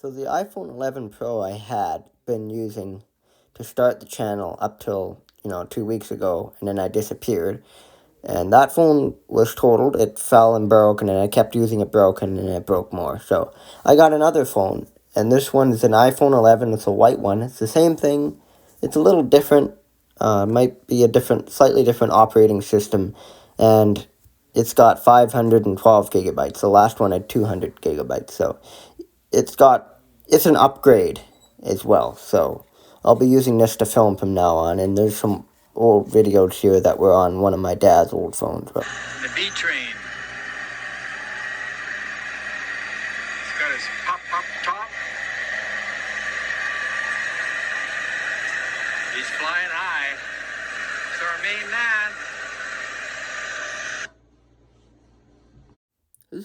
So the iPhone 11 Pro I had been using to start the channel up till, 2 weeks ago, and then I disappeared. And that phone was totaled, it fell and broke, and then I kept using it broken, and it broke more. So I got another phone, and this one is an iPhone 11, it's a white one. It's the same thing, it's a little different, might be a slightly different operating system, and it's got 512 gigabytes. The last one had 200 gigabytes, so it's an upgrade as well. So I'll be using this to film from now on, and there's some old videos here that were on one of my dad's old phones. But The B train. It's got his pop top. He's flying high. It's our main man.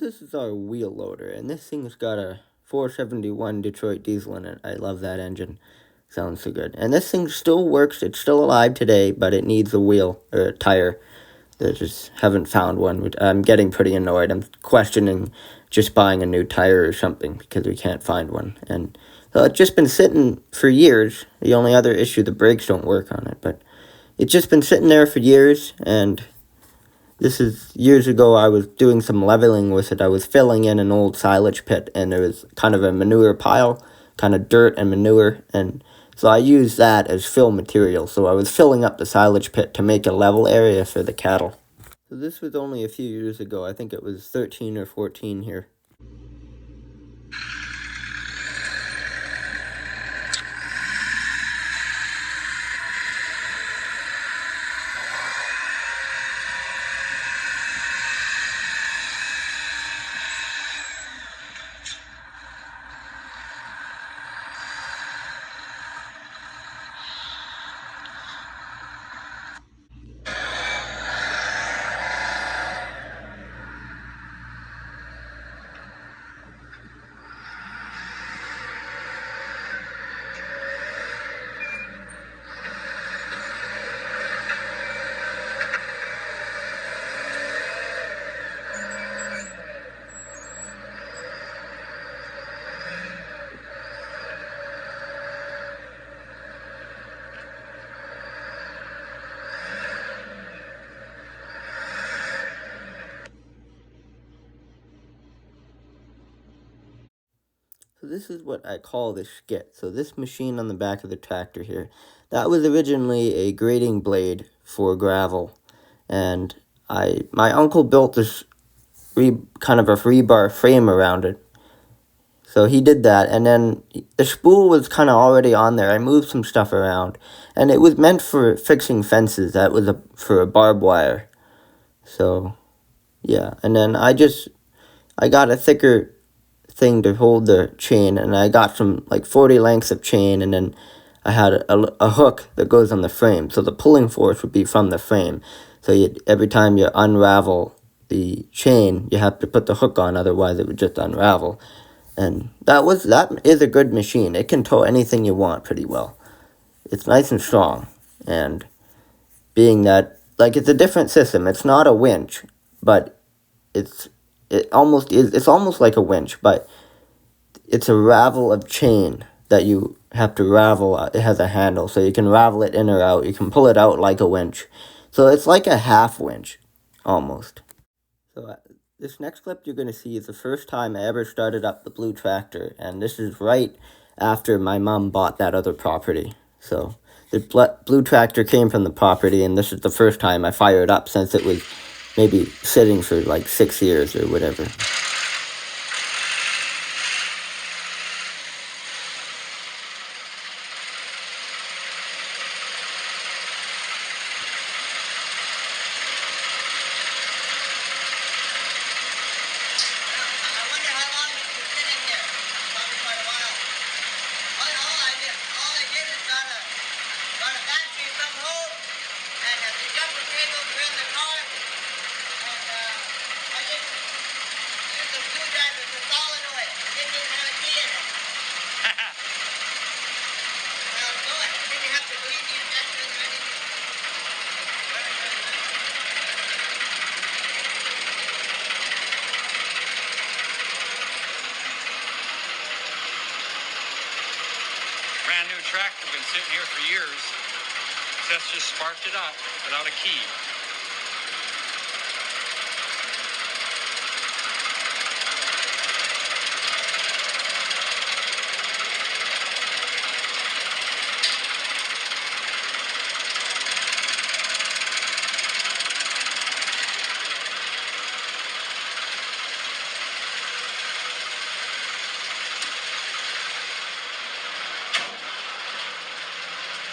this is our wheel loader, and this thing's got a 471 Detroit diesel in it. I love that engine. Sounds so good. And this thing still works. It's still alive today, but it needs a wheel or a tire. I just haven't found one. I'm getting pretty annoyed. I'm questioning just buying a new tire or something because we can't find one. And so it's just been sitting for years. The only other issue, the brakes don't work on it. But it's just been sitting there for years. And this is years ago. I was doing some leveling with it. I was filling in an old silage pit, and there was kind of a manure pile, kind of dirt and manure. And so I used that as fill material. So I was filling up the silage pit to make a level area for the cattle. So this was only a few years ago. I think it was 13 or 14 here. So this is what I call the skit. So this machine on the back of the tractor here, that was originally a grading blade for gravel. And my uncle built this kind of a rebar frame around it. So he did that, and then the spool was kind of already on there. I moved some stuff around, and it was meant for fixing fences. That was for a barbed wire. So, yeah, and then I got a thicker thing to hold the chain, and I got some like 40 lengths of chain, and then I had a hook that goes on the frame. So the pulling force would be from the frame. So every time you unravel the chain, you have to put the hook on, otherwise it would just unravel. And that is a good machine. It can tow anything you want pretty well. It's nice and strong. And being that, like, it's a different system. It's not a winch, but it's almost like a winch, but it's a ravel of chain that you have to ravel. It has a handle, so you can ravel it in or out. You can pull it out like a winch. So it's like a half winch, almost. So this next clip you're going to see is the first time I ever started up the blue tractor, and this is right after my mom bought that other property. So the blue tractor came from the property, and this is the first time I fired up since it was maybe sitting for like 6 years or whatever. Brand new tractor, been sitting here for years. Seth just sparked it up without a key.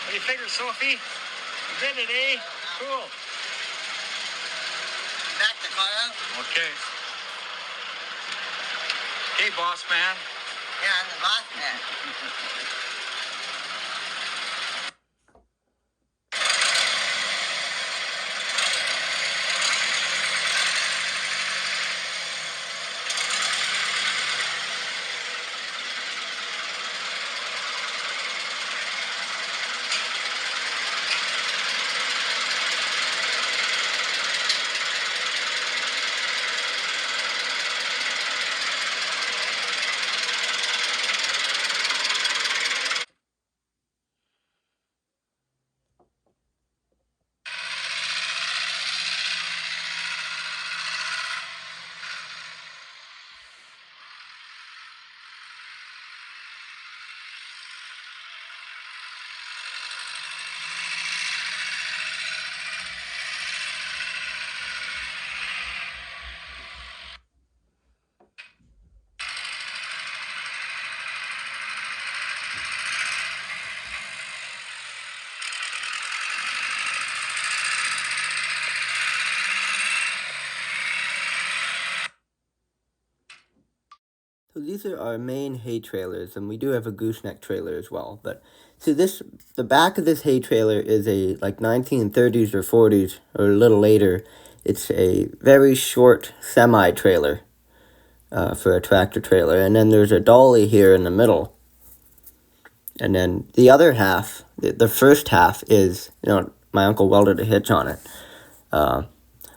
What do you figure, Sophie? You did it, eh? Cool. Back the car out? Okay. Okay, boss man. Yeah, I'm the boss man. So these are our main hay trailers, and we do have a gooseneck trailer as well. But so the back of this hay trailer is a like 1930s or 40s or a little later. It's a very short semi-trailer for a tractor trailer, and then there's a dolly here in the middle. And then the other half, the first half is, my uncle welded a hitch on it.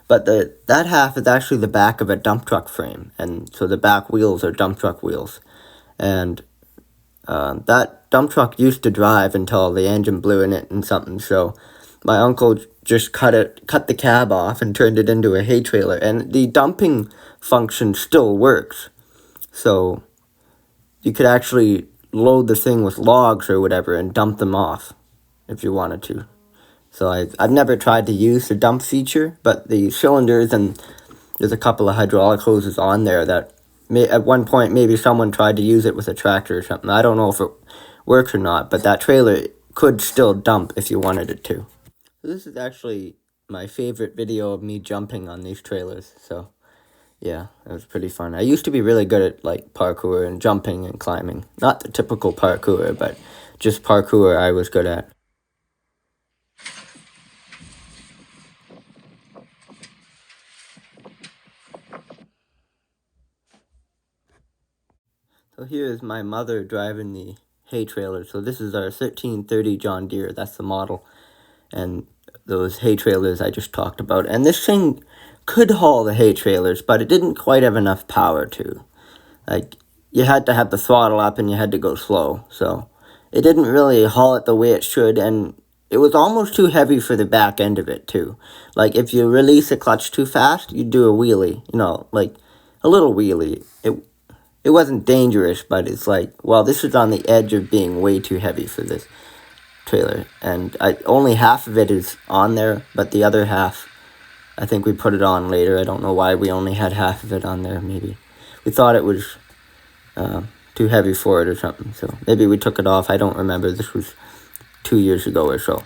But that half is actually the back of a dump truck frame, and so the back wheels are dump truck wheels. And that dump truck used to drive until the engine blew in it and something, so my uncle just cut the cab off and turned it into a hay trailer, and the dumping function still works. So you could actually load the thing with logs or whatever and dump them off if you wanted to. So I've never tried to use the dump feature, but the cylinders and there's a couple of hydraulic hoses on there that at one point maybe someone tried to use it with a tractor or something. I don't know if it works or not, but that trailer could still dump if you wanted it to. So this is actually my favorite video of me jumping on these trailers. So yeah, it was pretty fun. I used to be really good at like parkour and jumping and climbing. Not the typical parkour, but just parkour I was good at. So here is my mother driving the hay trailer. So this is our 1330 John Deere. That's the model. And those hay trailers I just talked about. And this thing could haul the hay trailers, but it didn't quite have enough power to. Like, you had to have the throttle up and you had to go slow. So it didn't really haul it the way it should. And it was almost too heavy for the back end of it, too. Like, if you release the clutch too fast, you'd do a wheelie. Like a little wheelie. It wasn't dangerous, but it's like, well, this is on the edge of being way too heavy for this trailer. And only half of it is on there, but the other half, I think we put it on later. I don't know why we only had half of it on there, maybe. We thought it was too heavy for it or something, so maybe we took it off. I don't remember. This was 2 years ago or so.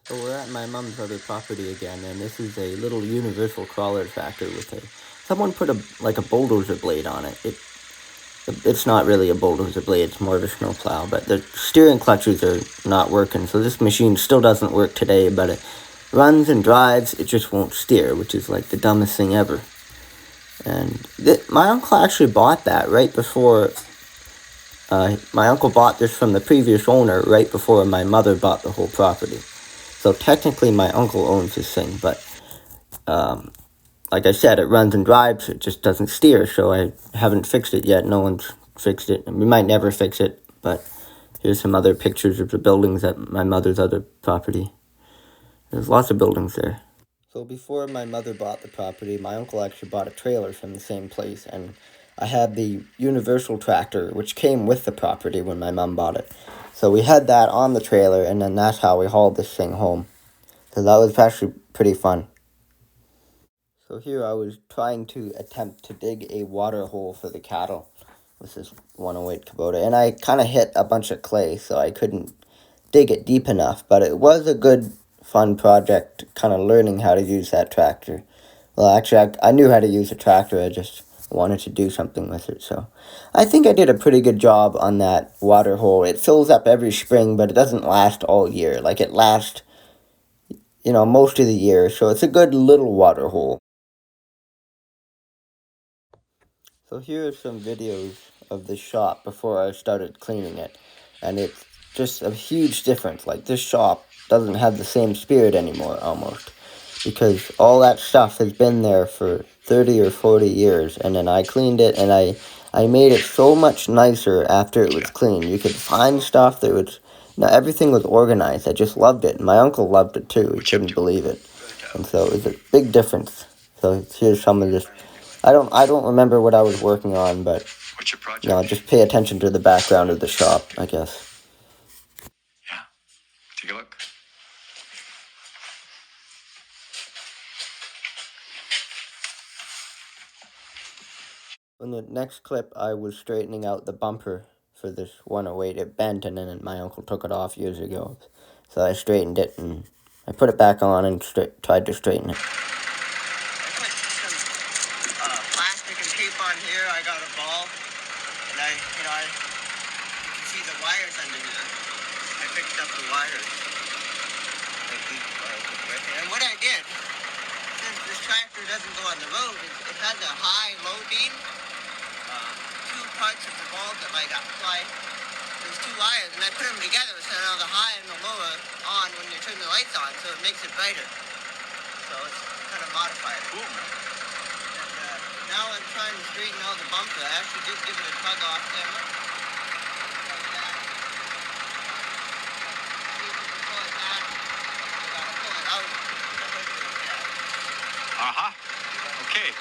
So we're at my mom's other property again, and this is a little universal crawler tractor with a. Someone put a bulldozer blade on it. It's not really a bulldozer blade; it's more of a snowplow. But the steering clutches are not working, so this machine still doesn't work today. But it runs and drives; it just won't steer, which is like the dumbest thing ever. And my uncle actually bought that right before. My uncle bought this from the previous owner right before my mother bought the whole property. So technically, my uncle owns this thing, but like I said, it runs and drives. It just doesn't steer, so I haven't fixed it yet. No one's fixed it. We might never fix it, but here's some other pictures of the buildings at my mother's other property. There's lots of buildings there. So before my mother bought the property, my uncle actually bought a trailer from the same place, and I had the universal tractor, which came with the property when my mom bought it. So we had that on the trailer, and then that's how we hauled this thing home. So that was actually pretty fun. So here I was trying to attempt to dig a water hole for the cattle with this 108 Kubota, and I kind of hit a bunch of clay, so I couldn't dig it deep enough, but it was a good, fun project, kind of learning how to use that tractor. Well, actually, I knew how to use a tractor, I just wanted to do something with it, so I think I did a pretty good job on that water hole. It fills up every spring, but it doesn't last all year. Like, it lasts, most of the year, so it's a good little water hole. So here are some videos of the shop before I started cleaning it, and it's just a huge difference. Like, this shop doesn't have the same spirit anymore, almost, because all that stuff has been there for 30 or 40 years, and then I cleaned it, and I made it so much nicer after it was clean. You could find stuff that was, everything was organized. I just loved it, and my uncle loved it too. He couldn't believe it, and so it was a big difference. So here's some of this. I don't remember what I was working on, but What's your project? just pay attention to the background of the shop, I guess. Yeah. Take a look. In the next clip, I was straightening out the bumper for this 108. It bent, and then my uncle took it off years ago. So I straightened it, and I put it back on and tried to straighten it. I put some plastic and tape on here. I got a ball, and you can see the wires under here. I fixed up the wires. And what I did, since this tractor doesn't go on the road, it has a high-low beam. Two parts of the ball that light up. So there's two wires, and I put them together so now the high and the lower on when you turn the lights on, so it makes it brighter. So it's kind of modified. Cool. And now I'm trying to straighten out the bumper. I actually did give it a tug off there. Like that. See if you can pull it back. You gotta pull it out. Okay.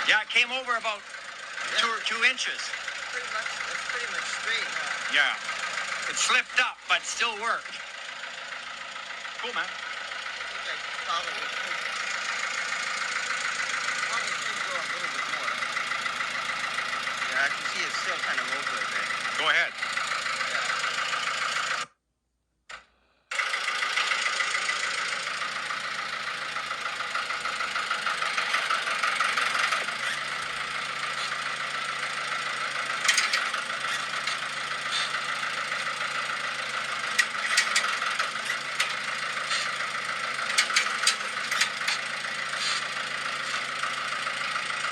Yeah, it came over about 2 inches. That's pretty much straight, huh? Yeah. It slipped up, but still worked. Cool, man. I think I probably could go a little bit more. Yeah, I can see it's still kind of over a bit. Go ahead.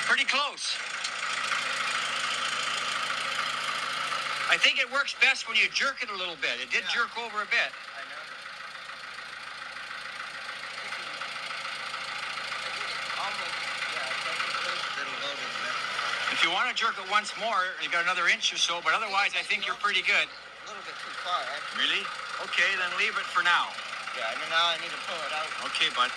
Pretty close. I think it works best when you jerk it a little bit. It did jerk over a bit. I know. I think it's almost, it's like it's a little loaded. If you want to jerk it once more, you got another inch or so, but otherwise I think you're pretty good. A little bit too far, eh? Really? Okay, then leave it for now. Yeah, and then now I need to pull it out. Okay, bud.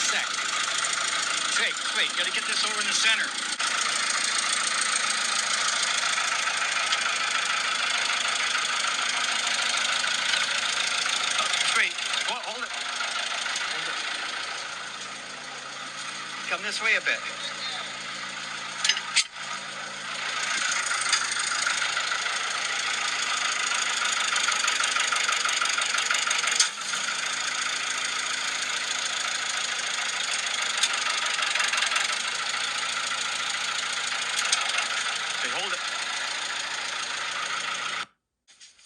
Sec. Wait, gotta get this over in the center. Wait, hold it. Come this way a bit. Okay, hold it.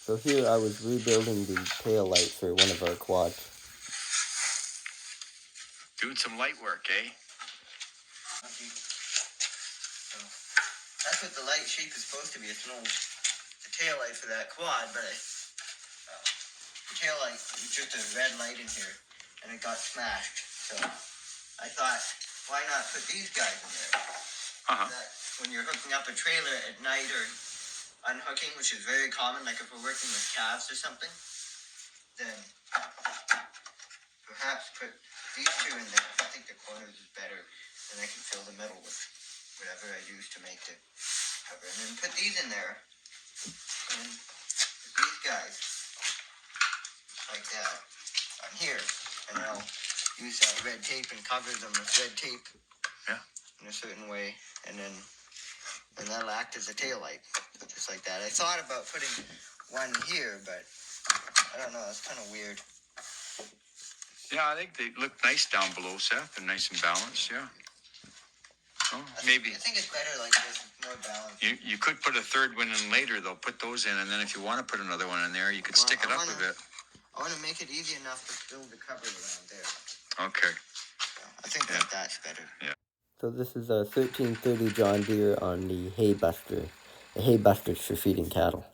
So here I was rebuilding the tail light for one of our quads. Doing some light work, eh? Okay. So that's what the light shape is supposed to be. It's the tail light for that quad, but the tail light is just a red light in here, and it got smashed. So I thought, why not put these guys in there? That when you're hooking up a trailer at night or unhooking, which is very common, like if we're working with calves or something, then perhaps put these two in there. I think the corners is better, and I can fill the middle with whatever I use to make the cover. And then put these in there, and these guys, like that, on here, and I'll use that red tape and cover them with red tape. Yeah. In a certain way, and that'll act as a tail light, just like that. I thought about putting one here, but I don't know. It's kind of weird. Yeah, I think they look nice down below, Seth. They're nice and balanced, yeah. Oh, maybe. I think it's better like this, more balanced. You could put a third one in later, though. Put those in, and then if you want to put another one in there, you could stick it up a bit. I want to make it easy enough to build the cover around there. Okay. So I think that's better. Yeah. So this is a 1330 John Deere on the hay buster. The hay buster's for feeding cattle.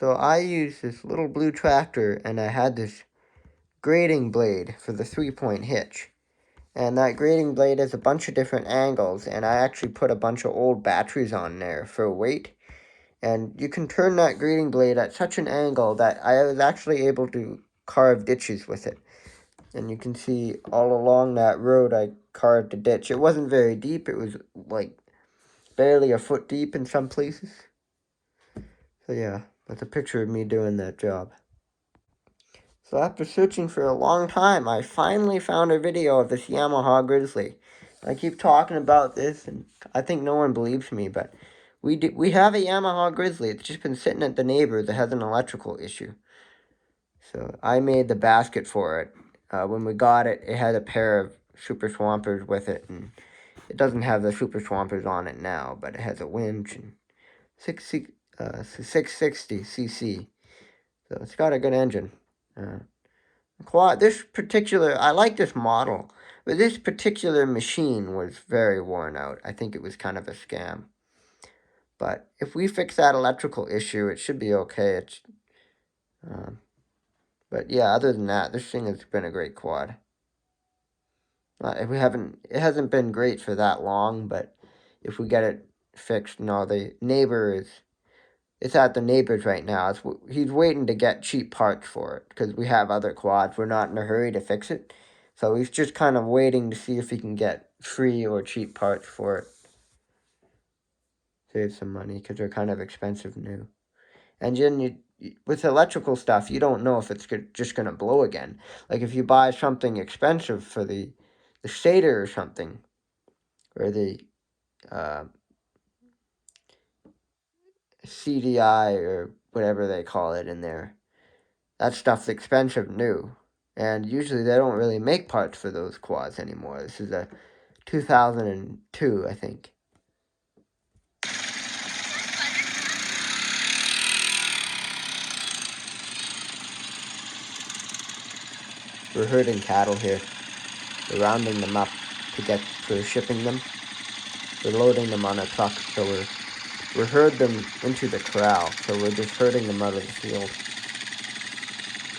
So I used this little blue tractor, and I had this grading blade for the 3-point hitch. And that grading blade has a bunch of different angles, and I actually put a bunch of old batteries on there for weight. And you can turn that grading blade at such an angle that I was actually able to carve ditches with it. And you can see all along that road I carved a ditch. It wasn't very deep, it was like barely a foot deep in some places. So yeah, that's a picture of me doing that job. So after searching for a long time, I finally found a video of this Yamaha Grizzly. I keep talking about this, and I think no one believes me, but we have a Yamaha Grizzly. It's just been sitting at the neighbor that has an electrical issue. So I made the basket for it. When we got it, it had a pair of Super Swampers with it, and it doesn't have the Super Swampers on it now, but it has a winch and 660 cc. So it's got a good engine. This particular, I like this model, but this particular machine was very worn out. I think it was kind of a scam. But if we fix that electrical issue, it should be okay. But yeah, other than that, this thing has been a great quad. It hasn't been great for that long, but if we get it fixed, no, the neighbor it's at the neighbor's right now. He's waiting to get cheap parts for it because we have other quads. We're not in a hurry to fix it, so he's just kind of waiting to see if he can get free or cheap parts for it. Save some money because they're kind of expensive new. And then with electrical stuff, you don't know if it's just gonna blow again. Like if you buy something expensive for the stator or something, or the CDI or whatever they call it in there. That stuff's expensive new. And usually they don't really make parts for those quads anymore. This is a 2002, I think. We're herding cattle here. We're rounding them up for shipping them. We're loading them on a truck, so we're herd them into the corral. So we're just herding them out of the field,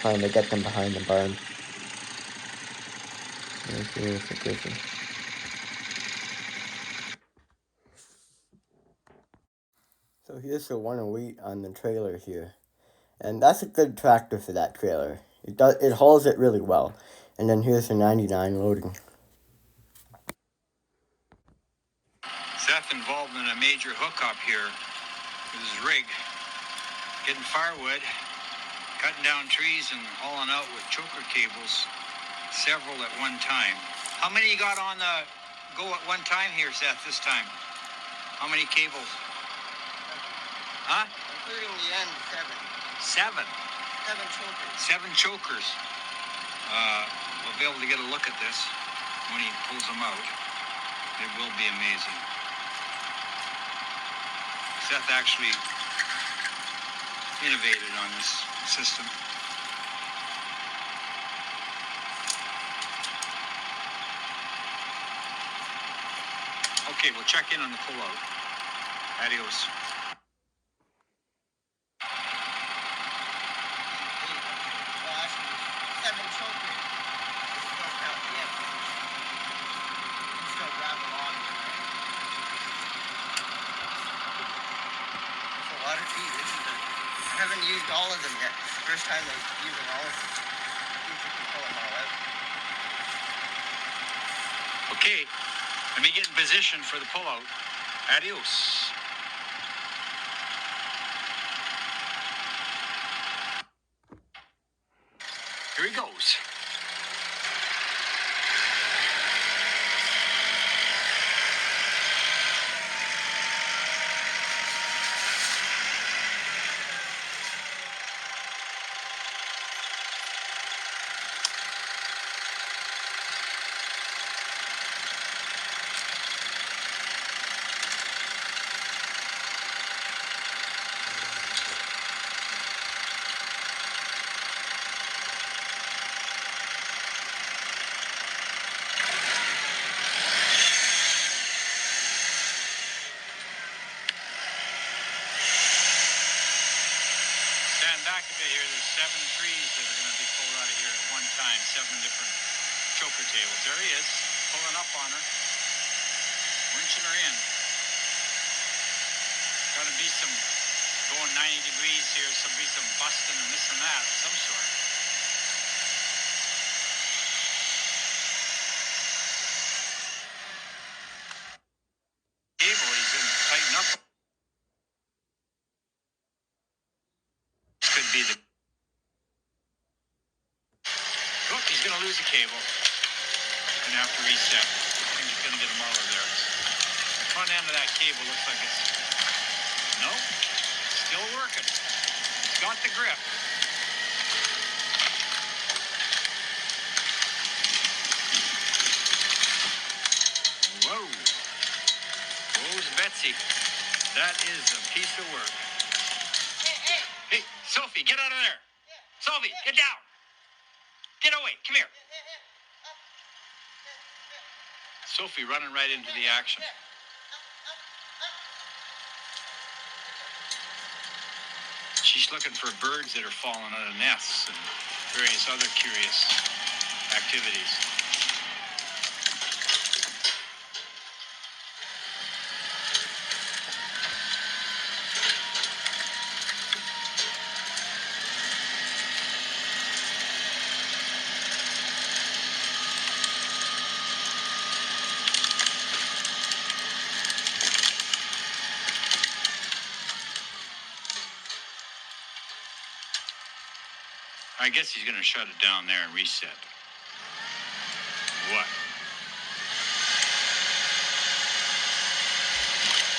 trying to get them behind the barn. Here's the grizzly. So here's the 108 on the trailer here. And that's a good tractor for that trailer. It hauls it really well. And then here's the 99 loading. Seth involved in a major hookup here with his rig, getting firewood, cutting down trees and hauling out with choker cables, several at one time. How many you got on the go at one time here, Seth, this time? How many cables? Huh? Including the end, 7. 7. 7 chokers. 7 chokers. We'll be able to get a look at this when he pulls them out. It will be amazing. Seth actually innovated on this system. Okay, we'll check in on the pullout. Adios. Well, actually, 7 chokers. Still count the end. You can still grab them on. It's a lot of feet. I haven't used all of them yet. It's the first time I'm using all of them. See if we can pull them all out. Okay, let me get in position for the pullout. Adios. Here he goes. back a bit here, there's 7 trees that are going to be pulled out of here at one time. 7 different choker tables. There he is, pulling up on her, winching her in. Going to be some going 90 degrees here, so be some busting and this and that of some sort. Cable, he's going to tighten up. This could be the. Look, he's going to lose the cable. Going to have to reset. I think he's going to get a muller there. The front end of that cable looks like it's. Nope. Still working. It's got the grip. Whoa. Who's Betsy? That is a piece of work. Hey, Sophie, get out of there. Sophie, get down. Get away. Come here. Sophie running right into the action. She's looking for birds that are falling out of nests and various other curious activities. I guess he's going to shut it down there and reset. What?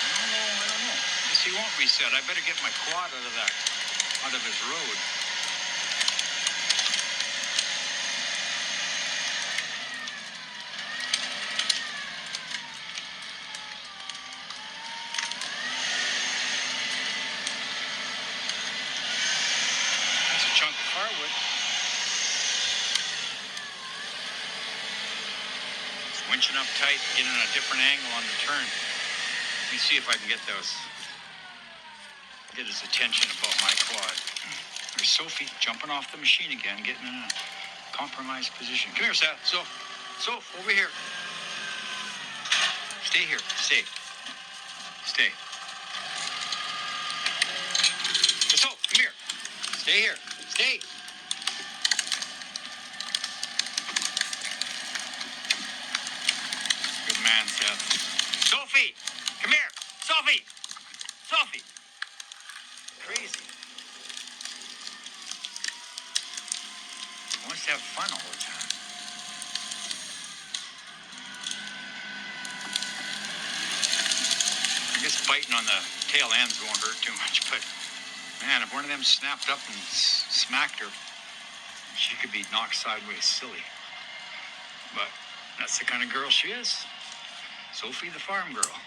I don't know. Guess he won't reset. I better get my quad out of his road. That's a chunk of firewood. Winching up tight, getting a different angle on the turn. Let me see if I can get his attention about my quad. There's Sophie jumping off the machine again, getting in a compromised position. Come here, Seth. Soph, over here. Stay here. Stay. Soph, come here. Stay here. Stay. Good man, Seth. Sophie, come here. Sophie. Crazy. Wants to have fun all the time. I guess biting on the tail ends won't hurt too much, but man, if one of them snapped up and smacked her, she could be knocked sideways silly. But that's the kind of girl she is. Sophie the farm girl.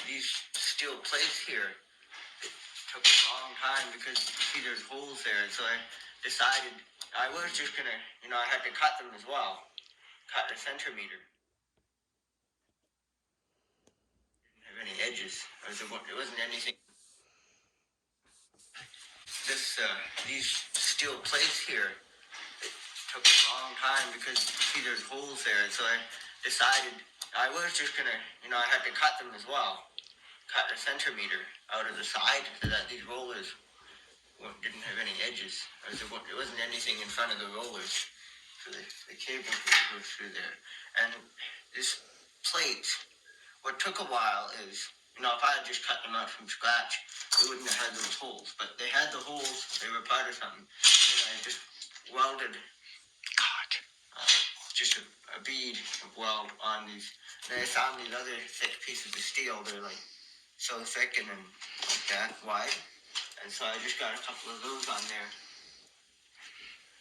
These steel plates here, it took a long time because see there's holes there, and so I decided I was just gonna, I had to cut them as well, cut the centimeter. Didn't have any edges. It wasn't anything. These steel plates here, it took a long time because see there's holes there, and so I decided I was just gonna, I had to cut them as well. cut a centimeter out of the side so that these rollers didn't have any edges. There wasn't anything in front of the rollers, so the cable could go through there. And this plate, what took a while is, if I had just cut them out from scratch, they wouldn't have had those holes. But they had the holes, they were part of something. And I just welded just a bead of weld on these. And I found these other thick pieces of steel. They're like so thick and then like that wide. And so I just got a couple of those on there,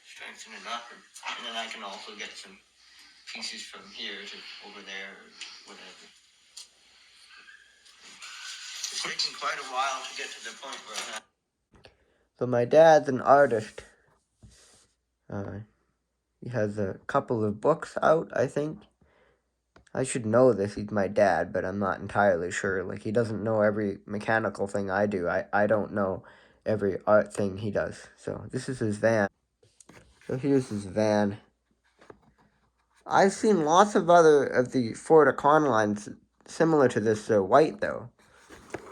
strengthen it up, and then I can also get some pieces from here to over there or whatever. It's taken quite a while to get to the point where I'm at. So my dad's an artist. He has a couple of books out, I think. I should know this, he's my dad, but I'm not entirely sure. Like, he doesn't know every mechanical thing I do. I don't know every art thing he does. So this is his van. So here's his van. I've seen lots of other of the Ford Econolines similar to this, white though.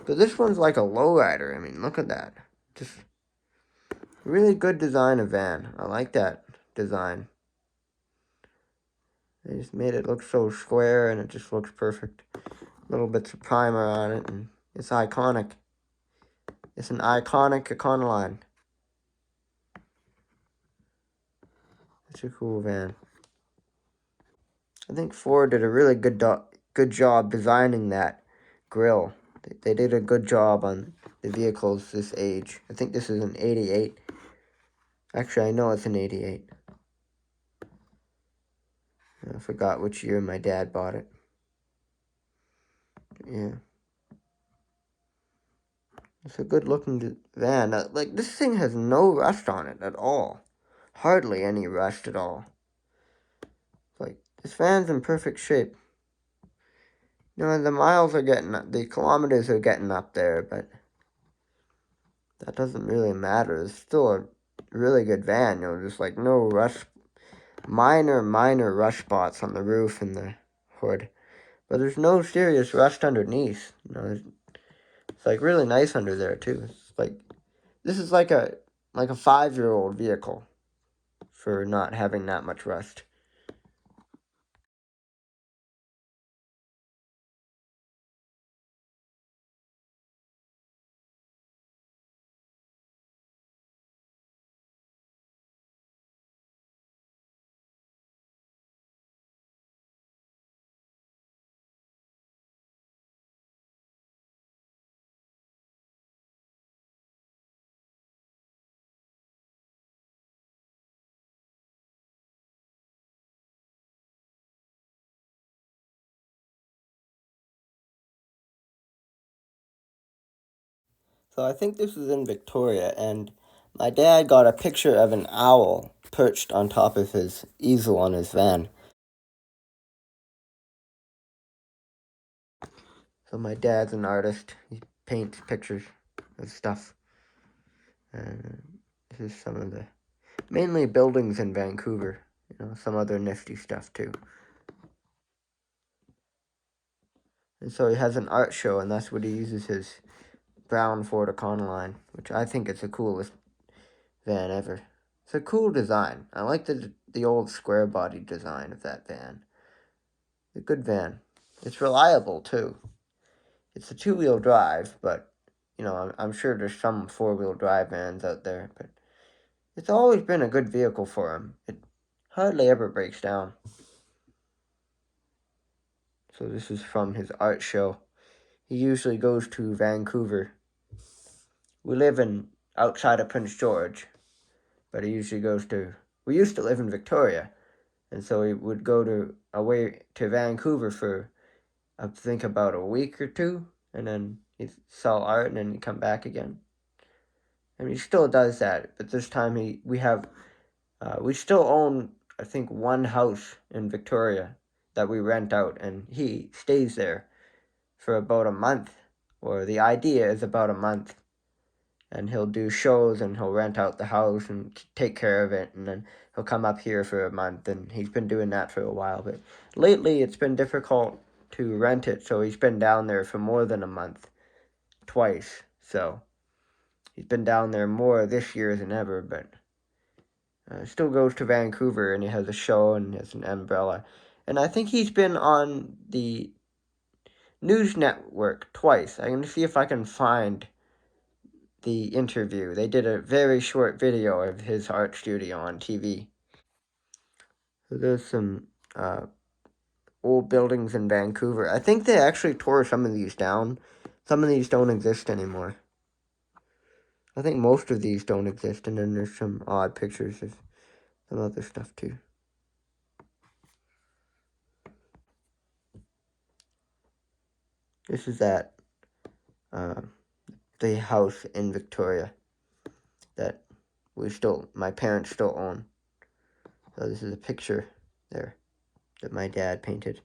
But this one's like a lowrider. I mean, look at that. Just really good design of van. I like that design. They just made it look so square and it just looks perfect. Little bits of primer on it and it's iconic. It's an iconic Econoline. It's a cool van. I think Ford did a really good job designing that grille. They did a good job on the vehicles this age. I think this is an 88. Actually, I know it's an 88. I forgot which year my dad bought it. Yeah. It's a good looking van. Like, this thing has no rust on it at all. Hardly any rust at all. Like, this van's in perfect shape. The kilometers are getting up there, but that doesn't really matter. It's still a really good van, just like no rust, minor rust spots on the roof and the hood. But there's no serious rust underneath, it's like really nice under there too. It's like, this is like a 5-year-old vehicle for not having that much rust. So I think this is in Victoria, and my dad got a picture of an owl perched on top of his easel on his van. So my dad's an artist. He paints pictures of stuff. And this is some of the mainly buildings in Vancouver. Some other nifty stuff too. And so he has an art show, and that's what he uses his brown Ford Econoline, which I think is the coolest van ever. It's a cool design. I like the old square body design of that van. It's a good van. It's reliable too. It's a 2-wheel drive, but I'm sure there's some 4-wheel drive vans out there, but it's always been a good vehicle for him. It hardly ever breaks down. So this is from his art show. He usually goes to Vancouver. We live outside of Prince George, but he usually we used to live in Victoria, and so he would go away to Vancouver for, I think, about a week or two, and then he'd sell art, and then he'd come back again. I mean, he still does that, but this time we still own, I think, one house in Victoria that we rent out, and he stays there for about a month, or the idea is about a month, and he'll do shows, and he'll rent out the house and take care of it, and then he'll come up here for a month, and he's been doing that for a while, but lately it's been difficult to rent it, so he's been down there for more than a month, twice, so he's been down there more this year than ever, but still goes to Vancouver, and he has a show and has an umbrella. And I think he's been on the news network twice. I'm going to see if I can find the interview. They did a very short video of his art studio on TV. So there's some old buildings in Vancouver. I think they actually tore some of these down. Some of these don't exist anymore. I think most of these don't exist, and then there's some odd pictures of some other stuff too. This is at the house in Victoria that my parents still own. So this is a picture there that my dad painted.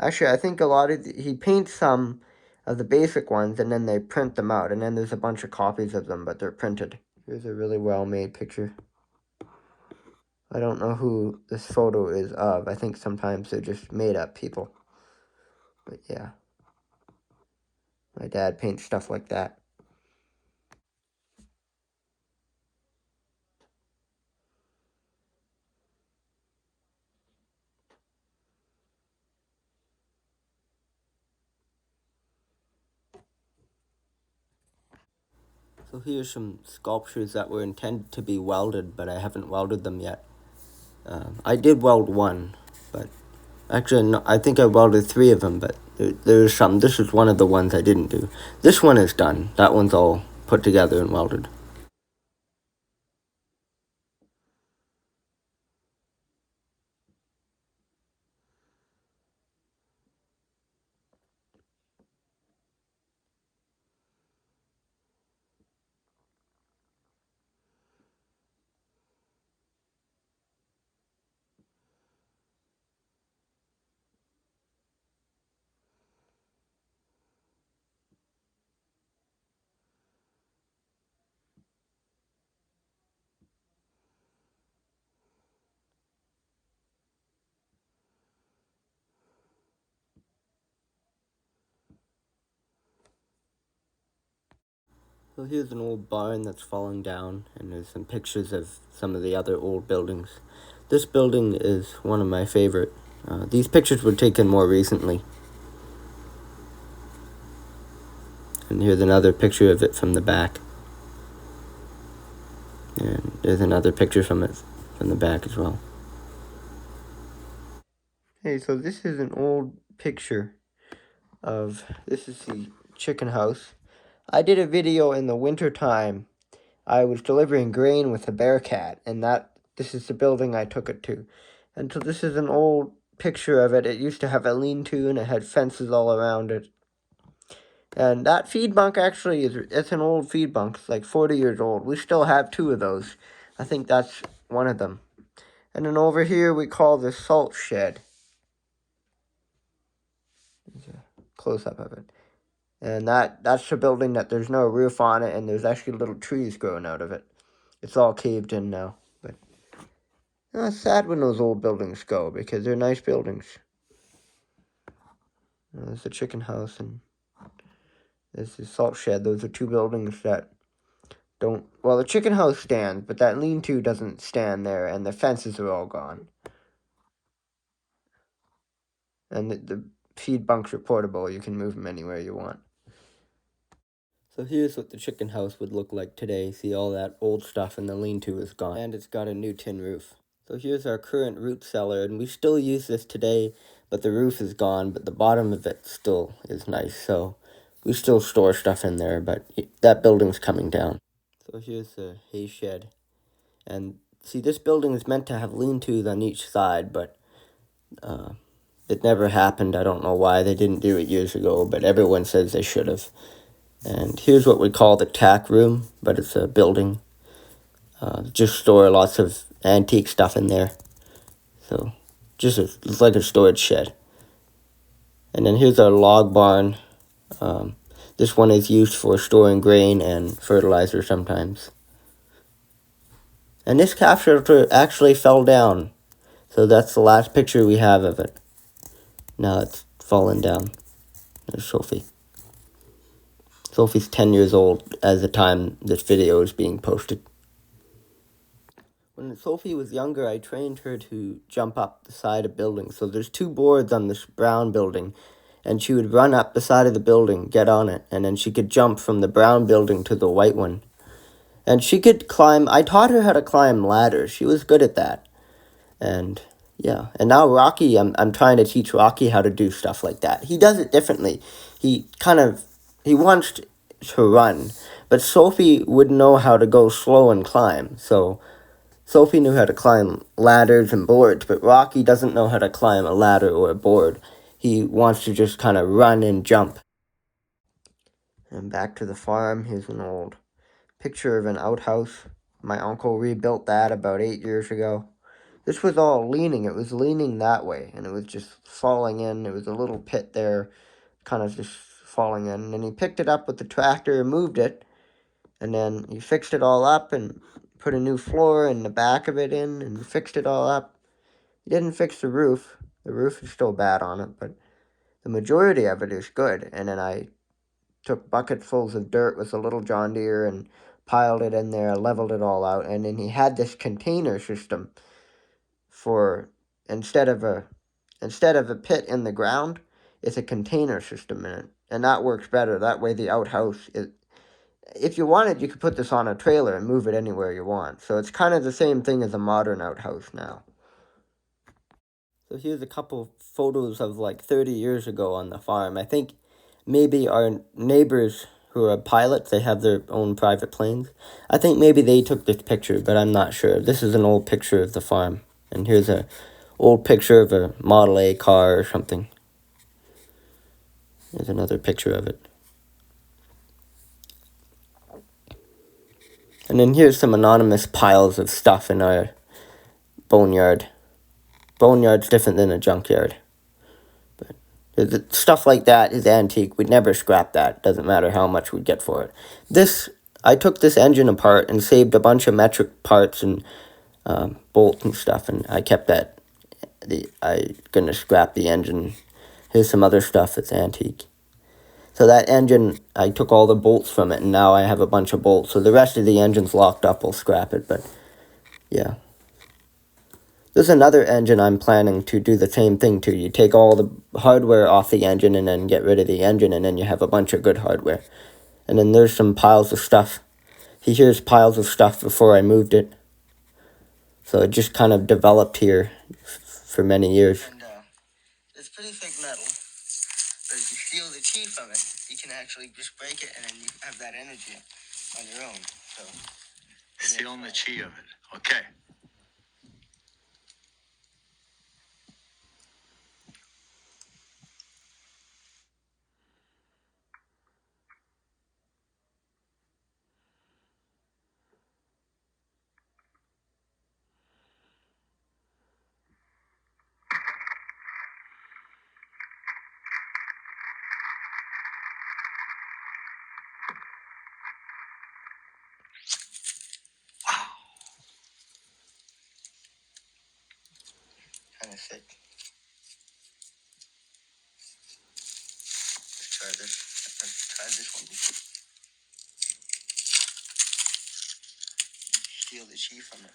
Actually, I think he paints some of the basic ones, and then they print them out, and then there's a bunch of copies of them, but they're printed. Here's a really well-made picture. I don't know who this photo is of. I think sometimes they're just made-up people. But yeah. My dad paints stuff like that. So here's some sculptures that were intended to be welded, but I haven't welded them yet. I did weld one, but actually, no, I think I welded 3 of them, but there's some. This is one of the ones I didn't do. This one is done. That one's all put together and welded. So here's an old barn that's falling down, and there's some pictures of some of the other old buildings. This building is one of my favorite. These pictures were taken more recently. And here's another picture of it from the back. And there's another picture from it from the back as well. Hey, so this is an old picture this is the chicken house. I did a video in the winter time. I was delivering grain with a Bearcat, and this is the building I took it to. And so this is an old picture of it. It used to have a lean-to, and it had fences all around it. And that feed bunk actually it's an old feed bunk. It's like 40 years old. We still have 2 of those. I think that's one of them. And then over here we call this salt shed. There's a close-up of it. And that's a building that there's no roof on it, and there's actually little trees growing out of it. It's all caved in now. But it's sad when those old buildings go, because they're nice buildings. There's the chicken house, and there's the salt shed. Those are 2 buildings that don't... Well, the chicken house stands, but that lean-to doesn't stand there, and the fences are all gone. And the feed bunks are portable. You can move them anywhere you want. So here's what the chicken house would look like today. See, all that old stuff, and the lean-to is gone. And it's got a new tin roof. So here's our current root cellar, and we still use this today, but the roof is gone, but the bottom of it still is nice. So we still store stuff in there, but that building's coming down. So here's the hay shed. And see, this building is meant to have lean-tos on each side, but it never happened. I don't know why they didn't do it years ago, but everyone says they should have. And here's what we call the tack room, but it's a building. Just store lots of antique stuff in there. So it's like a storage shed. And then here's our log barn. This one is used for storing grain and fertilizer sometimes. And this calf shelter actually fell down. So that's the last picture we have of it. Now it's fallen down. There's Sophie. Sophie's 10 years old at the time this video is being posted. When Sophie was younger, I trained her to jump up the side of buildings. So there's 2 boards on this brown building, and she would run up the side of the building, get on it, and then she could jump from the brown building to the white one. And she could climb. I taught her how to climb ladders. She was good at that. And yeah, and now Rocky, I'm trying to teach Rocky how to do stuff like that. He does it differently. He wants to run, but Sophie would know how to go slow and climb. So Sophie knew how to climb ladders and boards, but Rocky doesn't know how to climb a ladder or a board. He wants to just kind of run and jump. And back to the farm. Here's an old picture of an outhouse. My uncle rebuilt that about 8 years ago. This was all leaning. It was leaning that way, and it was just falling in. There was a little pit there, kind of just falling in. And then he picked it up with the tractor and moved it, and then he fixed it all up and put a new floor in the back of it in and fixed it all up. He didn't fix the roof. The roof is still bad on it, but the majority of it is good. And then I took bucketfuls of dirt with a little John Deere and piled it in there, leveled it all out, and then he had this container system for instead of a pit in the ground, it's a container system in it, and that works better. That way, the outhouse is. If you wanted, you could put this on a trailer and move it anywhere you want. So it's kind of the same thing as a modern outhouse now. So here's a couple photos of like 30 years ago on the farm. I think maybe our neighbors who are pilots, they have their own private planes. I think maybe they took this picture, but I'm not sure. This is an old picture of the farm. And here's a old picture of a Model A car or something. There's another picture of it. And then here's some anonymous piles of stuff in our boneyard. Boneyard's different than a junkyard. But stuff like that is antique. We'd never scrap that. Doesn't matter how much we'd get for it. I took this engine apart and saved a bunch of metric parts and bolts and stuff, and I kept that. I'm gonna scrap the engine. Here's some other stuff that's antique. So that engine, I took all the bolts from it, and now I have a bunch of bolts. So the rest of the engine's locked up. We'll scrap it, but yeah. There's another engine I'm planning to do the same thing to. You take all the hardware off the engine and then get rid of the engine, and then you have a bunch of good hardware. And then there's some piles of stuff. Here's piles of stuff before I moved it. So it just kind of developed here for many years. And it's pretty thick metal, but if you feel the chi from it, you can actually just break it, and then you have that energy on your own. So Feeling the chi of it. Okay. kind of thick. Let's try this. I've tried this one before. Feel the chi from it.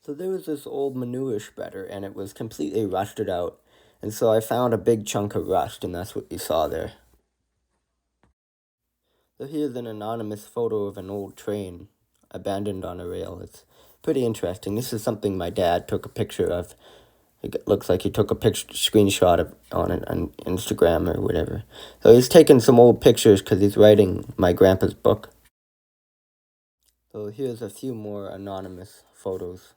So there was this old manure spreader, and it was completely rusted out. And so I found a big chunk of rust, and that's what you saw there. So here's an anonymous photo of an old train abandoned on a rail. It's pretty interesting. This is something my dad took a picture of. It looks like he took a screenshot of on it on Instagram or whatever. So he's taking some old pictures because he's writing my grandpa's book. So here's a few more anonymous photos.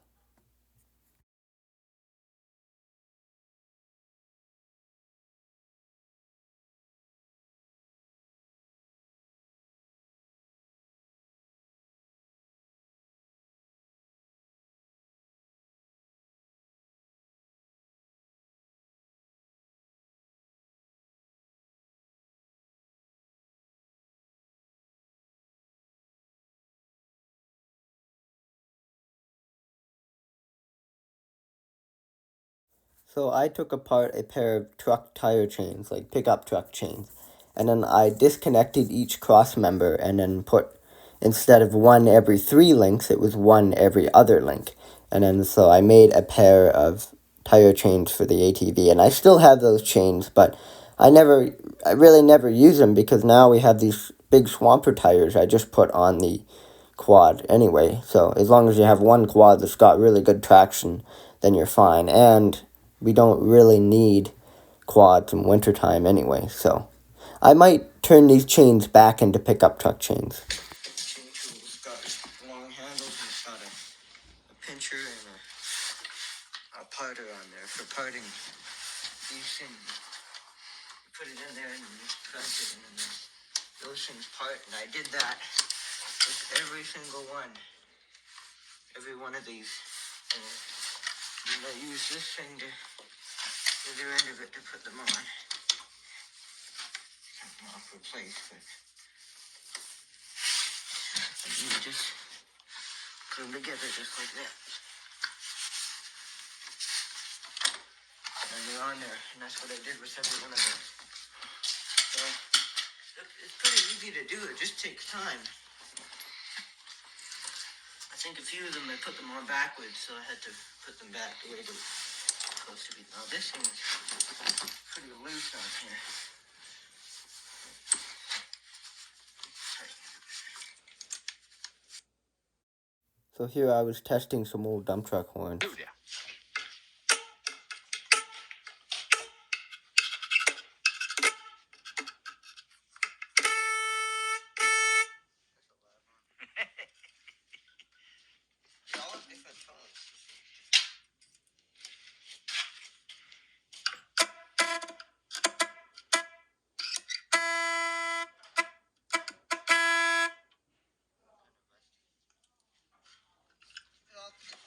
So I took apart a pair of truck tire chains, like pickup truck chains, and then I disconnected each cross member and then put, instead of one every 3 links, it was one every other link. And then so I made a pair of tire chains for the ATV, and I still have those chains, but I really never use them because now we have these big swamper tires I just put on the quad anyway. So as long as you have one quad that's got really good traction, then you're fine. And we don't really need quads in wintertime anyway, so I might turn these chains back into pickup truck chains. Chain tool's got long handles and it's got a pincher and a parter on there for parting these things. You put it in there and you press it and then those things part, and I did that with every single one. Every one of these. And I use this thing to the other end of it to put them on. Take them off for place, but you just put them together just like that. And they're on there, and that's what I did with every one of them. So it's pretty easy to do, it just takes time. I think a few of them I put them on backwards, so I had to put them back the way they were supposed to be. Now this thing is pretty loose on here. So here I was testing some old dump truck horns. All different tones.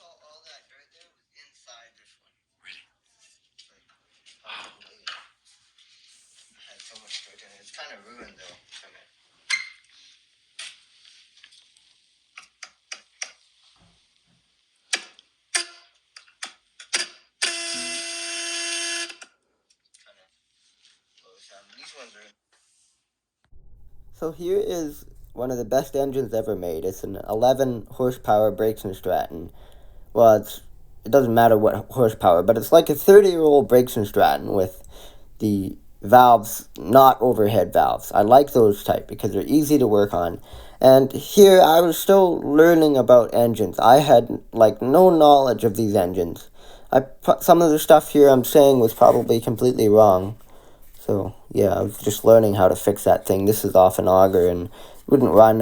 All that dirt there was inside this one. Really? I had so much dirt in it. It's kind of ruined though from it. Kind of low sound. These ones are. So here is one of the best engines ever made. It's an 11 horsepower Briggs & Stratton. Well, it doesn't matter what horsepower, but it's like a 30-year-old Briggs & Stratton with the valves not overhead valves. I like those type because they're easy to work on. And here I was still learning about engines. I had like no knowledge of these engines. Some of the stuff here I'm saying was probably completely wrong. So yeah, I was just learning how to fix that thing. This is off an auger and wouldn't run.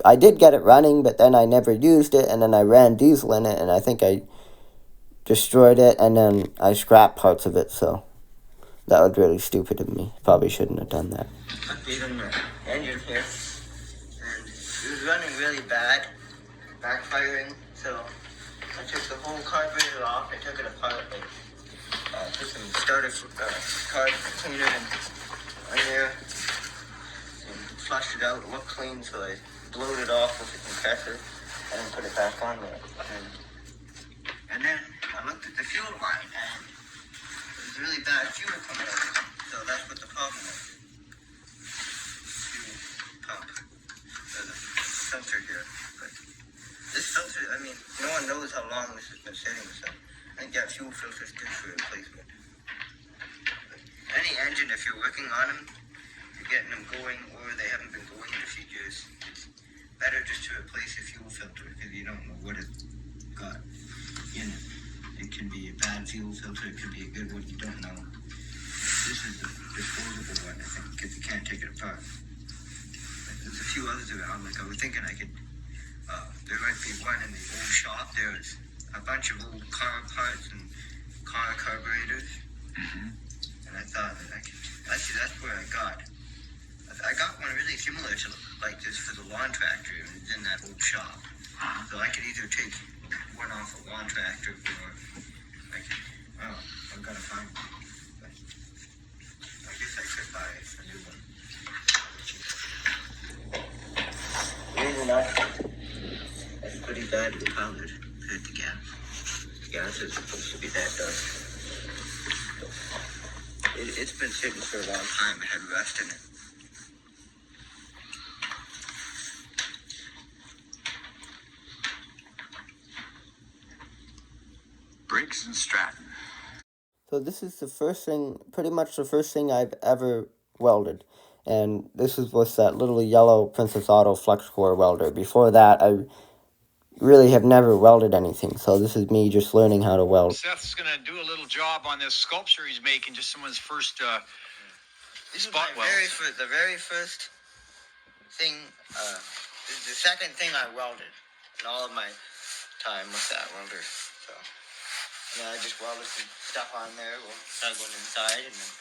I did get it running, but then I never used it, and then I ran diesel in it, and I think I destroyed it, and then I scrapped parts of it, so that was really stupid of me. Probably shouldn't have done that. Updating the engine here, and it was running really bad, backfiring, so I took the whole carburetor off. I took it apart, put some starter carb cleaner in there and flushed it out. It looked clean, so I blowed it off with the compressor and then put it back on there. And then I looked at the fuel line, and it was really bad fuel coming out. So that's what the problem was. Fuel pump, the filter here. But this filter, I mean, no one knows how long this has been sitting, so I think that fuel filter is good for replacement. But any engine, if you're working on them, you're getting them going, or they haven't been going in a few years, it's better just to replace the fuel filter because you don't know what it's got in it. It can be a bad fuel filter, it could be a good one, you don't know. This is the disposable one, I think, because you can't take it apart. But there's a few others around, like I was thinking I could, there might be one in the old shop. There's a bunch of old car parts and car carburetors. And I thought that I could, actually that's where I got one really similar to like this for the lawn tractor. It was in that old shop. So I could either take one off a lawn tractor or I could, I've got to find one. But I guess I could buy a new one. Really not. That's pretty bad with powder compared to gas. Gas is supposed to be that dark. it's been sitting for a long time. It had rust in it. Briggs and Stratton. So this is the first thing, pretty much the first thing I've ever welded. And this is with that little yellow Princess Auto flux core welder. Before that, I really have never welded anything. So this is me just learning how to weld. Seth's going to do a little job on this sculpture he's making, just someone's first This spot is weld. the very first thing. This is the second thing I welded in all of my time with that welder. So, and then I just welded some stuff on there. We'll plug one inside, and then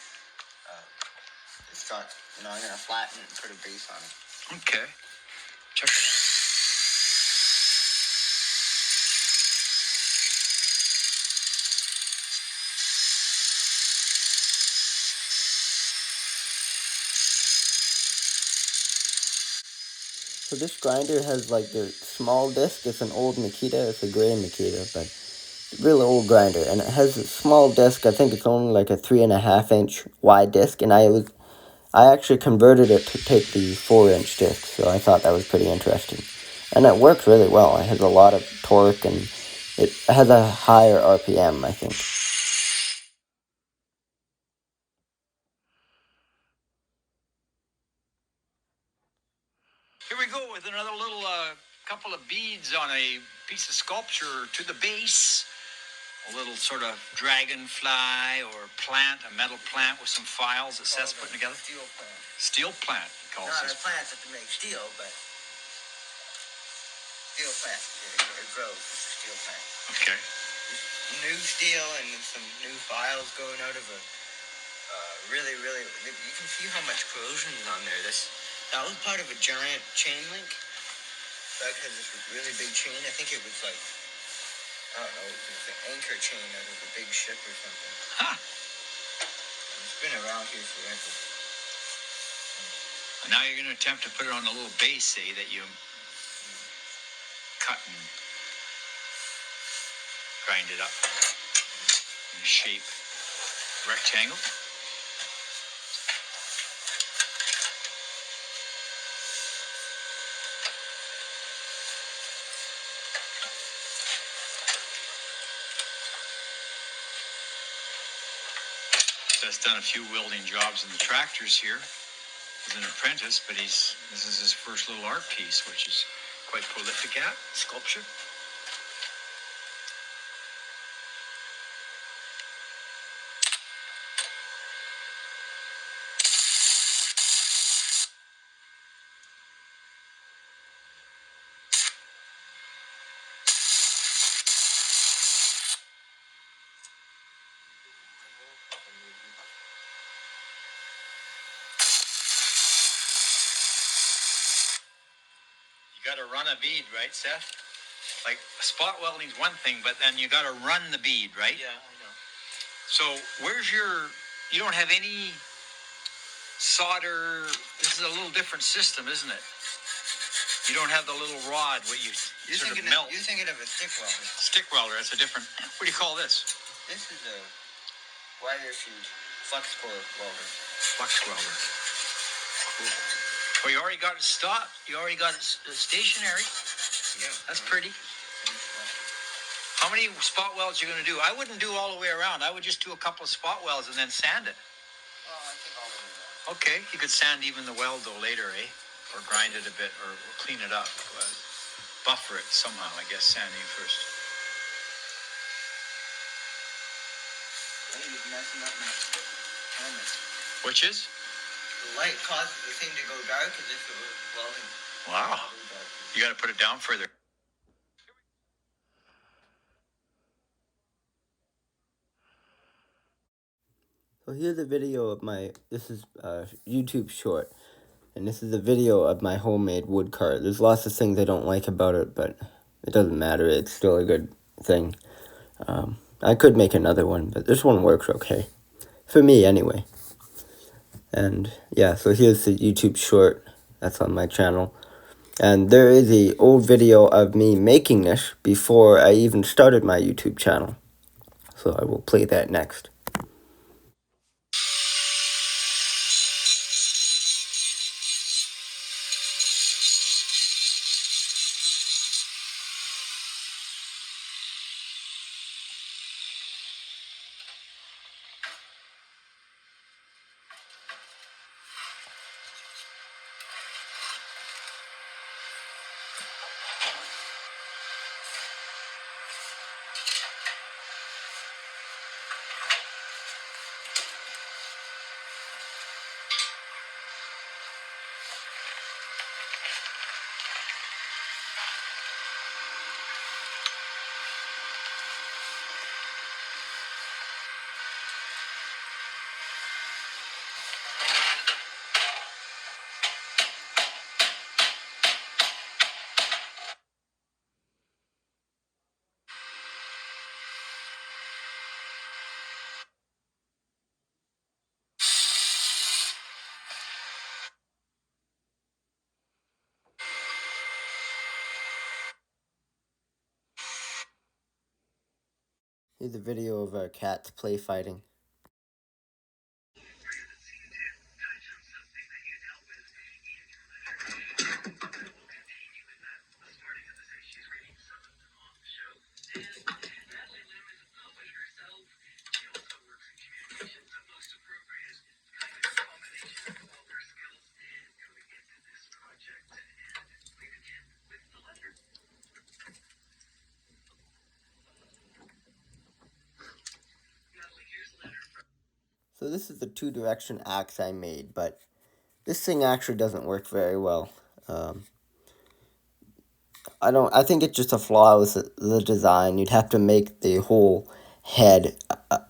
just got, I'm gonna flatten it and put a base on it. Okay. Check it out. So this grinder has like the small disc. It's an old Makita. It's a gray Makita, but really old grinder. And it has a small disc. I think it's only like a 3.5-inch wide disc. And I actually converted it to take the 4-inch disc. So I thought that was pretty interesting. And it works really well. It has a lot of torque and it has a higher RPM, I think. Here we go with another little couple of beads on a piece of sculpture to the base. A little sort of dragonfly or plant, a metal plant with some files that Seth's putting together. Steel plant. Steel plant, he calls Not this. a plant that make steel, but steel plant. It grows. It's a steel plant. Okay. New steel and some new files going out of a really, you can see how much corrosion is on there. That was part of a giant chain link. Doug has this really big chain. I think it was like, I don't know, it was an anchor chain out of a big ship or something. Huh. It's been around here forever. And now you're going to attempt to put it on a little base, say, that you cut and grind it up in a shape. Rectangle. Seth's done a few welding jobs in the tractors here. He's an apprentice, but this is his first little art piece, which is quite prolific at sculpture. You got to run a bead, right, Seth? Like spot welding's one thing, but then you got to run the bead, right? Yeah, I know. So where's you don't have any solder. This is a little different system, isn't it? You don't have the little rod where you sort of melt. You're thinking of a stick welder. Stick welder, that's a different, what do you call this? This is a wire feed flux core welder. Flux welder. Cool. Well, you already got it stopped. You already got it stationary. Yeah. That's pretty. How many spot welds are you going to do? I wouldn't do all the way around. I would just do a couple of spot welds and then sand it. Oh, I think all of them. Okay, you could sand even the weld though later, eh? Or grind it a bit, or clean it up. Buffer it somehow, I guess, sanding first. Light is messing up my helmet. Which is? The light causes the thing to go dark as if it was welding. Wow. You got to put it down further. So here's a video of this is YouTube short, and this is a video of my homemade wood cart. There's lots of things I don't like about it, but it doesn't matter. It's still a good thing. I could make another one, but this one works okay. For me, anyway. And yeah, so here's the YouTube short that's on my channel. And there is an old video of me making this before I even started my YouTube channel. So I will play that next. Here's a video of our cats play fighting. So this is the 2-direction axe I made, but this thing actually doesn't work very well. I think it's just a flaw with the design. You'd have to make the whole head,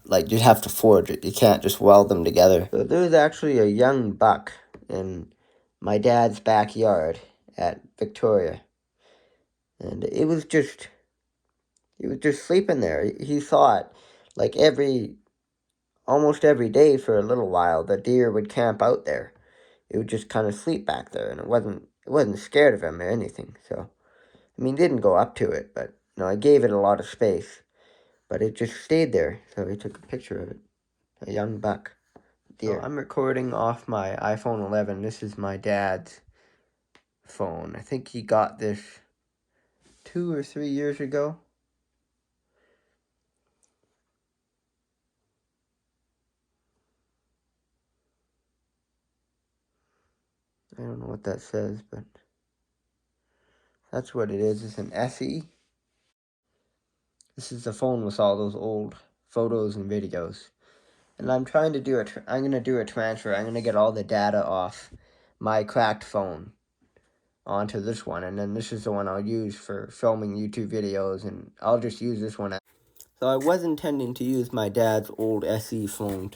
like you'd have to forge it. You can't just weld them together. So there's actually a young buck in my dad's backyard at Victoria. And it was just sleeping there. He thought, like almost every day for a little while, the deer would camp out there. It would just kind of sleep back there, and it wasn't scared of him or anything. So, I mean, didn't go up to it, but I gave it a lot of space, but it just stayed there. So he took a picture of it, a young buck deer. So I'm recording off my iPhone 11. This is my dad's phone. I think he got this 2 or 3 years ago. I don't know what that says, but that's what it is. It's an SE. This is the phone with all those old photos and videos. And I'm trying to do I'm going to do a transfer. I'm going to get all the data off my cracked phone onto this one. And then this is the one I'll use for filming YouTube videos. And I'll just use this one. So I was intending to use my dad's old SE phone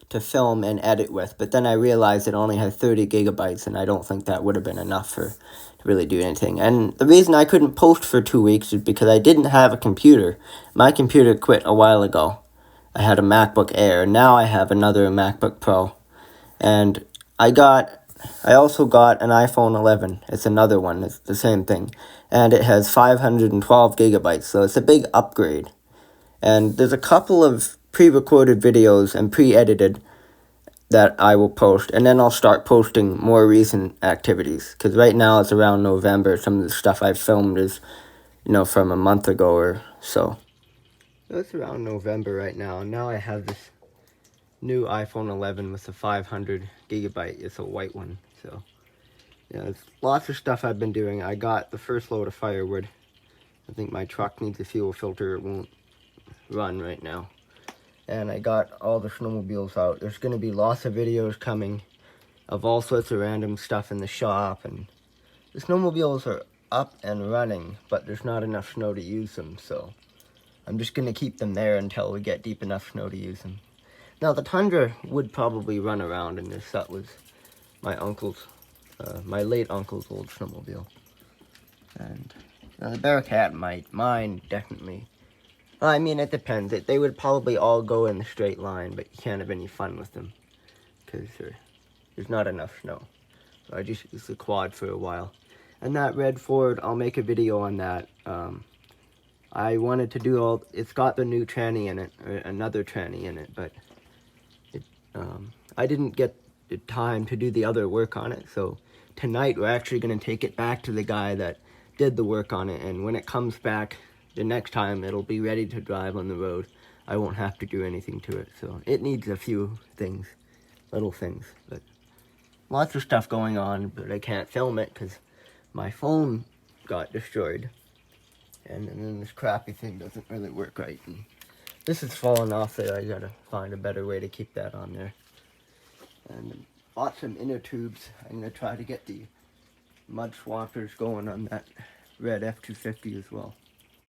to film and edit with. But then I realized it only had 30 gigabytes. And I don't think that would have been enough to really do anything. And the reason I couldn't post for 2 weeks is because I didn't have a computer. My computer quit a while ago. I had a MacBook Air. Now I have another MacBook Pro. And I also got an iPhone 11. It's another one. It's the same thing. And it has 512 gigabytes. So it's a big upgrade. And there's a couple of pre-recorded videos and pre-edited that I will post. And then I'll start posting more recent activities. Because right now it's around November. Some of the stuff I've filmed is, from a month ago or so. It's around November right now. And now I have this new iPhone 11 with the 500 gigabyte. It's a white one. So, yeah, it's lots of stuff I've been doing. I got the first load of firewood. I think my truck needs a fuel filter. It won't run right now. And I got all the snowmobiles out. There's going to be lots of videos coming of all sorts of random stuff in the shop. And the snowmobiles are up and running, but there's not enough snow to use them. So I'm just going to keep them there until we get deep enough snow to use them. Now, the Tundra would probably run around in this. That was my my late uncle's old snowmobile. And the Bearcat might. Mine, definitely. I mean, it depends. They would probably all go in the straight line, but you can't have any fun with them because there's not enough snow. So I just used the quad for a while. And that red Ford, I'll make a video on that. I wanted to do it's got the new tranny in it, or another tranny in it, but I didn't get the time to do the other work on it. So tonight we're actually going to take it back to the guy that did the work on it, and when it comes back the next time, it'll be ready to drive on the road. I won't have to do anything to it. So it needs a few things, little things, but lots of stuff going on, but I can't film it because my phone got destroyed. And then this crappy thing doesn't really work right. And this is falling off there. I gotta find a better way to keep that on there. And bought some inner tubes. I'm gonna try to get the mud swampers going on that red F-250 as well.